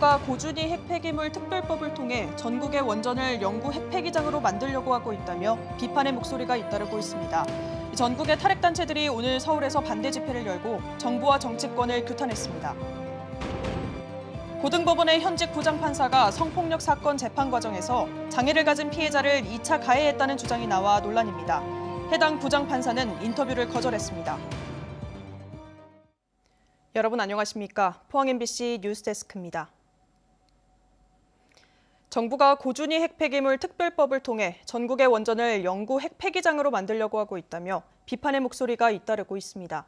정부가 고준위 핵폐기물 특별법을 통해 전국의 원전을 영구 핵폐기장으로 만들려고 하고 있다며 비판의 목소리가 잇따르고 있습니다. 전국의 탈핵단체들이 오늘 서울에서 반대 집회를 열고 정부와 정치권을 규탄했습니다. 고등법원의 현직 부장판사가 성폭력 사건 재판 과정에서 장애를 가진 피해자를 2차 가해했다는 주장이 나와 논란입니다. 해당 부장판사는 인터뷰를 거절했습니다. 여러분 안녕하십니까? 포항 MBC 뉴스데스크입니다. 정부가 고준위 핵폐기물 특별법을 통해 전국의 원전을 영구 핵폐기장으로 만들려고 하고 있다며 비판의 목소리가 잇따르고 있습니다.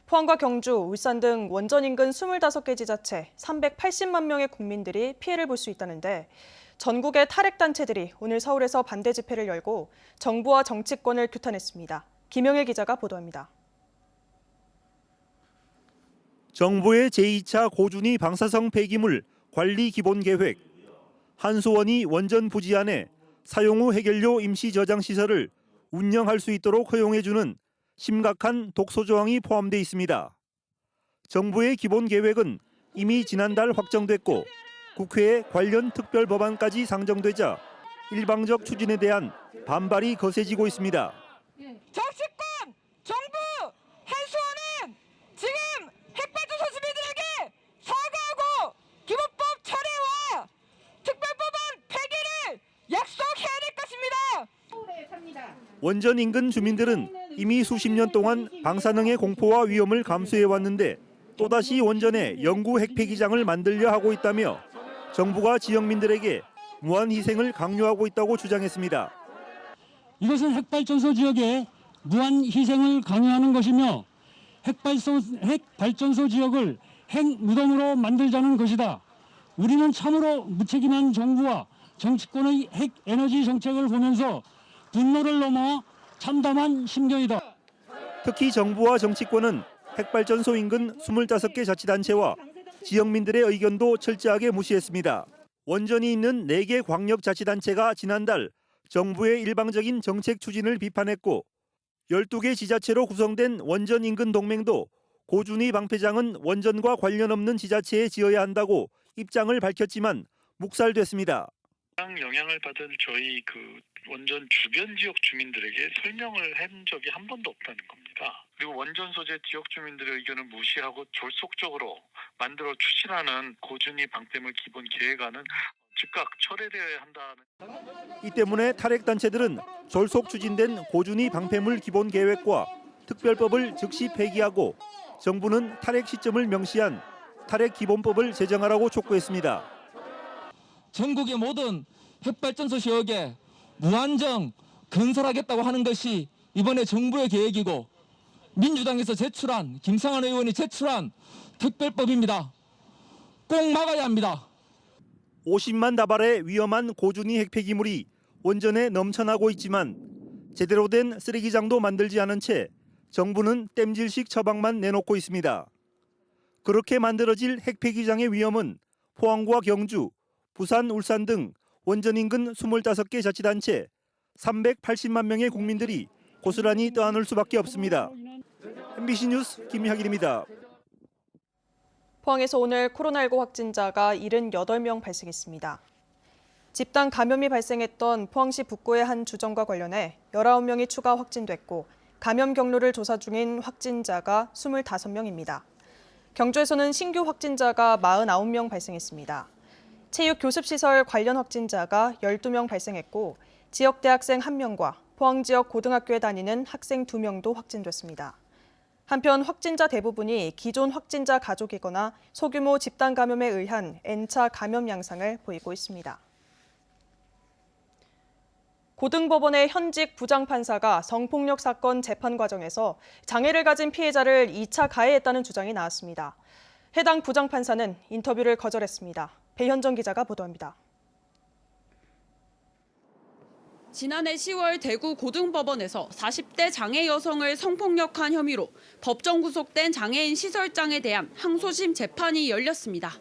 포항과 경주, 울산 등 원전 인근 25개 지자체 380만 명의 국민들이 피해를 볼 수 있다는데 전국의 탈핵단체들이 오늘 서울에서 반대 집회를 열고 정부와 정치권을 규탄했습니다. 김영일 기자가 보도합니다. 정부의 제2차 고준위 방사성 폐기물 관리 기본 계획, 한수원이 원전 부지 안에 사용 후 해결료 임시 저장 시설을 운영할 수 있도록 허용해주는 심각한 독소 조항이 포함돼 있습니다. 정부의 기본 계획은 이미 지난달 확정됐고 국회에 관련 특별 법안까지 상정되자 일방적 추진에 대한 반발이 거세지고 있습니다. 정치권, 정부, 한수원은 지금 핵발전소 주민들에게 사과하고 기본법 철회와 특별법안 폐기를 약속해야 될 것입니다. 원전 인근 주민들은 이미 수십 년 동안 방사능의 공포와 위험을 감수해왔는데 또다시 원전에 영구 핵폐기장을 만들려 하고 있다며 정부가 지역민들에게 무한 희생을 강요하고 있다고 주장했습니다. 이것은 핵발전소 지역에 무한 희생을 강요하는 것이며 핵발전소 지역을 핵무덤으로 만들자는 것이다. 우리는 참으로 무책임한 정부와 정치권의 핵에너지 정책을 보면서 분노를 넘어 참담한 심경이다. 특히 정부와 정치권은 핵발전소 인근 25개 자치단체와 지역민들의 의견도 철저하게 무시했습니다. 원전이 있는 4개 광역자치단체가 지난달 정부의 일방적인 정책 추진을 비판했고 12개 지자체로 구성된 원전 인근 동맹도 고준위 방폐장은 원전과 관련 없는 지자체에 지어야 한다고 입장을 밝혔지만 묵살됐습니다. 영향을 받은 저희 원전 주변 지역 주민들에게 설명을 한 적이 한 번도 없다는 겁니다. 그리고 원전 소재 지역 주민들의 의견을 무시하고 졸속적으로 만들어 추진하는 고준위 방패물 기본 계획안은 즉각 철회되어야 한다는. 이 때문에 탈핵단체들은 졸속 추진된 고준위 방패물 기본 계획과 특별법을 즉시 폐기하고 정부는 탈핵 시점을 명시한 탈핵 기본법을 제정하라고 촉구했습니다. 전국의 모든 핵발전소 지역에 무한정 건설하겠다고 하는 것이 이번에 정부의 계획이고 민주당에서 제출한 김상환 의원이 제출한 특별법입니다. 꼭 막아야 합니다. 50만 다발의 위험한 고준위 핵폐기물이 원전에 넘쳐나고 있지만 제대로 된 쓰레기장도 만들지 않은 채 정부는 땜질식 처방만 내놓고 있습니다. 그렇게 만들어질 핵폐기장의 위험은 포항과 경주, 부산, 울산 등 원전 인근 25개 자치단체 380만 명의 국민들이 고스란히 떠안을 수밖에 없습니다. MBC 뉴스 김학일입니다. 포항에서 오늘 코로나19 확진자가 78명 발생했습니다. 집단 감염이 발생했던 포항시 북구의 한 주점과 관련해 19명이 추가 확진됐고 감염 경로를 조사 중인 확진자가 25명입니다. 경주에서는 신규 확진자가 49명 발생했습니다. 체육교습시설 관련 확진자가 12명 발생했고 지역 대학생 1명과 포항 지역 고등학교에 다니는 학생 2명도 확진됐습니다. 한편 확진자 대부분이 기존 확진자 가족이거나 소규모 집단 감염에 의한 N차 감염 양상을 보이고 있습니다. 고등법원의 현직 부장판사가 성폭력 사건 재판 과정에서 장애를 가진 피해자를 2차 가해했다는 주장이 나왔습니다. 해당 부장판사는 인터뷰를 거절했습니다. 배현정 기자가 보도합니다. 지난해 10월 대구 고등법원에서 40대 장애 여성을 성폭력한 혐의로 법정 구속된 장애인 시설장에 대한 항소심 재판이 열렸습니다.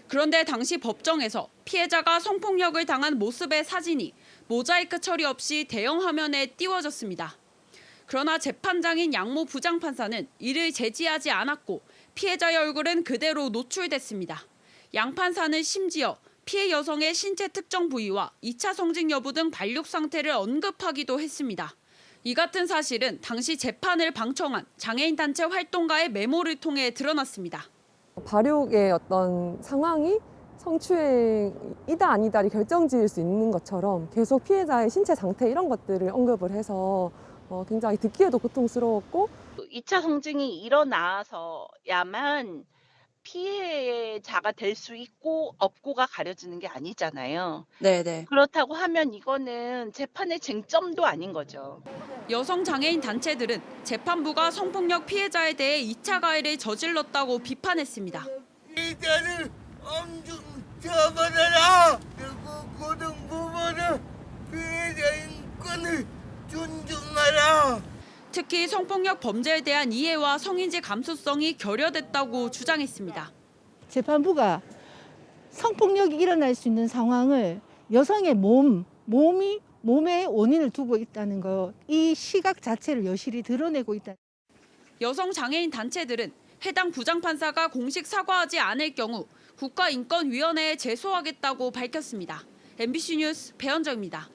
그런데 당시 법정에서 피해자가 성폭력을 당한 모습의 사진이 모자이크 처리 없이 대형 화면에 띄워졌습니다. 그러나 재판장인 양모 부장판사는 이를 제지하지 않았고 피해자의 얼굴은 그대로 노출됐습니다. 양 판사는 심지어 피해 여성의 신체 특정 부위와 2차 성징 여부 등 반육 상태를 언급하기도 했습니다. 이 같은 사실은 당시 재판을 방청한 장애인 단체 활동가의 메모를 통해 드러났습니다. 발육의 어떤 상황이 성추행이다 아니다를 결정지을 수 있는 것처럼 계속 피해자의 신체 상태 이런 것들을 언급을 해서 굉장히 듣기에도 고통스러웠고 2차 성징이 일어나서야만 피해자가 될 수 있고 없고가 가려지는 게 아니잖아요. 네네. 그렇다고 하면 이거는 재판의 쟁점도 아닌 거죠. 여성 장애인 단체들은 재판부가 성폭력 피해자에 대해 2차 가해를 저질렀다고 비판했습니다. 피해자를 엄중 처벌하라. 그리고 고등부모는 피해자 인권을 존중하라. 특히 성폭력 범죄에 대한 이해와 성인지 감수성이 결여됐다고 주장했습니다. 재판부가 성폭력이 일어날 수 있는 상황을 여성의 몸의 원인을 두고 있다는 거, 이 시각 자체를 여실히 드러내고 있다. 여성 장애인 단체들은 해당 부장판사가 공식 사과하지 않을 경우 국가인권위원회에 제소하겠다고 밝혔습니다. MBC 뉴스 배현정입니다.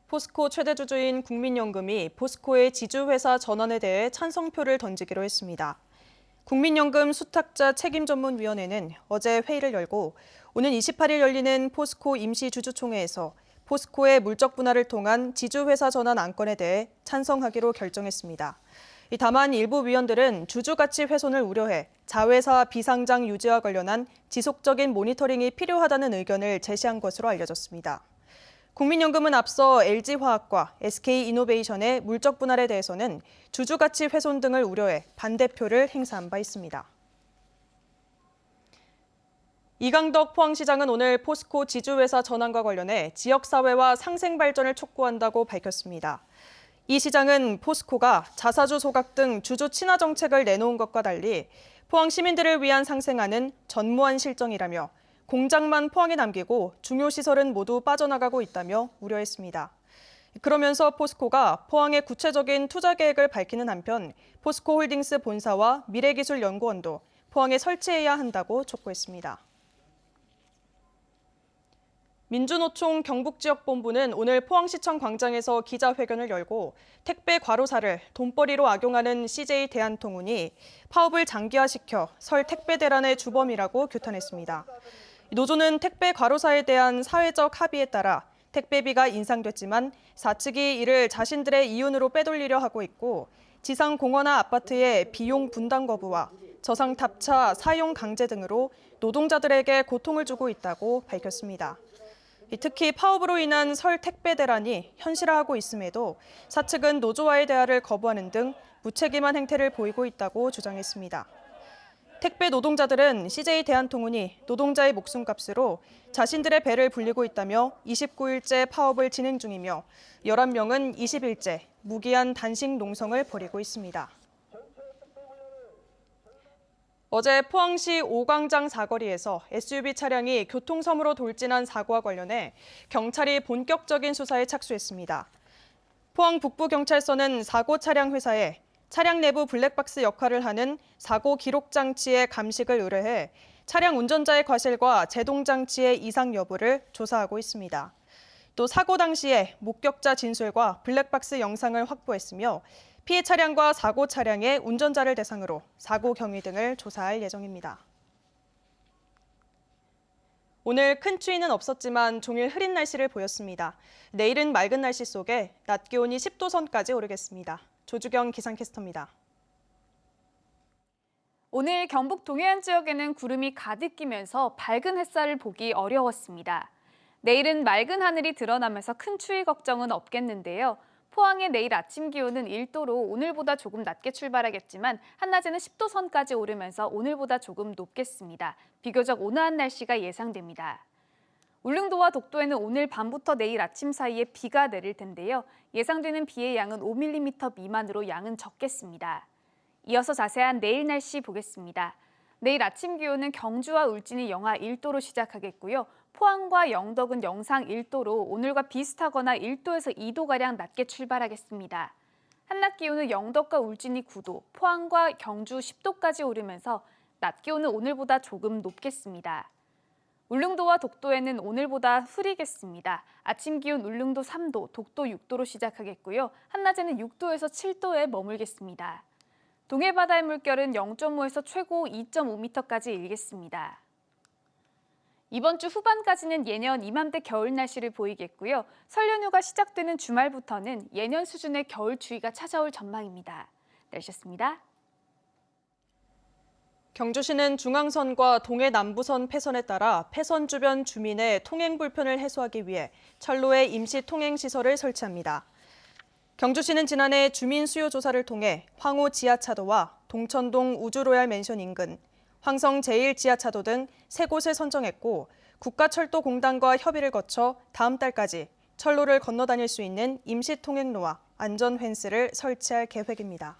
포스코 최대 주주인 국민연금이 포스코의 지주회사 전환에 대해 찬성표를 던지기로 했습니다. 국민연금 수탁자 책임전문위원회는 어제 회의를 열고 오는 28일 열리는 포스코 임시주주총회에서 포스코의 물적 분할을 통한 지주회사 전환 안건에 대해 찬성하기로 결정했습니다. 다만 일부 위원들은 주주가치 훼손을 우려해 자회사 비상장 유지와 관련한 지속적인 모니터링이 필요하다는 의견을 제시한 것으로 알려졌습니다. 국민연금은 앞서 LG화학과 SK이노베이션의 물적 분할에 대해서는 주주가치 훼손 등을 우려해 반대표를 행사한 바 있습니다. 이강덕 포항시장은 오늘 포스코 지주회사 전환과 관련해 지역사회와 상생발전을 촉구한다고 밝혔습니다. 이 시장은 포스코가 자사주 소각 등 주주 친화 정책을 내놓은 것과 달리 포항 시민들을 위한 상생하는 전무한 실정이라며 공장만 포항에 남기고 중요 시설은 모두 빠져나가고 있다며 우려했습니다. 그러면서 포스코가 포항의 구체적인 투자 계획을 밝히는 한편 포스코홀딩스 본사와 미래기술연구원도 포항에 설치해야 한다고 촉구했습니다. 민주노총 경북지역본부는 오늘 포항시청 광장에서 기자회견을 열고 택배 과로사를 돈벌이로 악용하는 CJ 대한통운이 파업을 장기화시켜 설 택배 대란의 주범이라고 규탄했습니다. 노조는 택배 과로사에 대한 사회적 합의에 따라 택배비가 인상됐지만 사측이 이를 자신들의 이윤으로 빼돌리려 하고 있고 지상 공원화 아파트의 비용 분담 거부와 저상 탑차 사용 강제 등으로 노동자들에게 고통을 주고 있다고 밝혔습니다. 특히 파업으로 인한 설 택배 대란이 현실화하고 있음에도 사측은 노조와의 대화를 거부하는 등 무책임한 행태를 보이고 있다고 주장했습니다. 택배 노동자들은 CJ 대한통운이 노동자의 목숨값으로 자신들의 배를 불리고 있다며 29일째 파업을 진행 중이며 11명은 20일째 무기한 단식 농성을 벌이고 있습니다. 어제 포항시 오광장 사거리에서 SUV 차량이 교통섬으로 돌진한 사고와 관련해 경찰이 본격적인 수사에 착수했습니다. 포항 북부경찰서는 사고 차량 회사에 차량 내부 블랙박스 역할을 하는 사고 기록 장치의 감식을 의뢰해 차량 운전자의 과실과 제동 장치의 이상 여부를 조사하고 있습니다. 또 사고 당시에 목격자 진술과 블랙박스 영상을 확보했으며 피해 차량과 사고 차량의 운전자를 대상으로 사고 경위 등을 조사할 예정입니다. 오늘 큰 추위는 없었지만 종일 흐린 날씨를 보였습니다. 내일은 맑은 날씨 속에 낮 기온이 10도 선까지 오르겠습니다. 조주경 기상캐스터입니다. 오늘 경북 동해안 지역에는 구름이 가득 끼면서 밝은 햇살을 보기 어려웠습니다. 내일은 맑은 하늘이 드러나면서 큰 추위 걱정은 없겠는데요. 포항의 내일 아침 기온은 1도로 오늘보다 조금 낮게 출발하겠지만 한낮에는 10도 선까지 오르면서 오늘보다 조금 높겠습니다. 비교적 온화한 날씨가 예상됩니다. 울릉도와 독도에는 오늘 밤부터 내일 아침 사이에 비가 내릴 텐데요. 예상되는 비의 양은 5mm 미만으로 양은 적겠습니다. 이어서 자세한 내일 날씨 보겠습니다. 내일 아침 기온은 경주와 울진이 영하 1도로 시작하겠고요. 포항과 영덕은 영상 1도로 오늘과 비슷하거나 1도에서 2도가량 낮게 출발하겠습니다. 한낮 기온은 영덕과 울진이 9도, 포항과 경주 10도까지 오르면서 낮 기온은 오늘보다 조금 높겠습니다. 울릉도와 독도에는 오늘보다 흐리겠습니다. 아침 기온 울릉도 3도, 독도 6도로 시작하겠고요. 한낮에는 6도에서 7도에 머물겠습니다. 동해 바다의 물결은 0.5에서 최고 2.5m까지 일겠습니다. 이번 주 후반까지는 예년 이맘때 겨울 날씨를 보이겠고요. 설 연휴가 시작되는 주말부터는 예년 수준의 겨울 추위가 찾아올 전망입니다. 날씨였습니다. 경주시는 중앙선과 동해 남부선 폐선에 따라 폐선 주변 주민의 통행 불편을 해소하기 위해 철로에 임시 통행 시설을 설치합니다. 경주시는 지난해 주민 수요 조사를 통해 황호 지하차도와 동천동 우주로얄 맨션 인근, 황성 제1지하차도 등 3곳을 선정했고 국가철도공단과 협의를 거쳐 다음 달까지 철로를 건너 다닐 수 있는 임시 통행로와 안전 펜스를 설치할 계획입니다.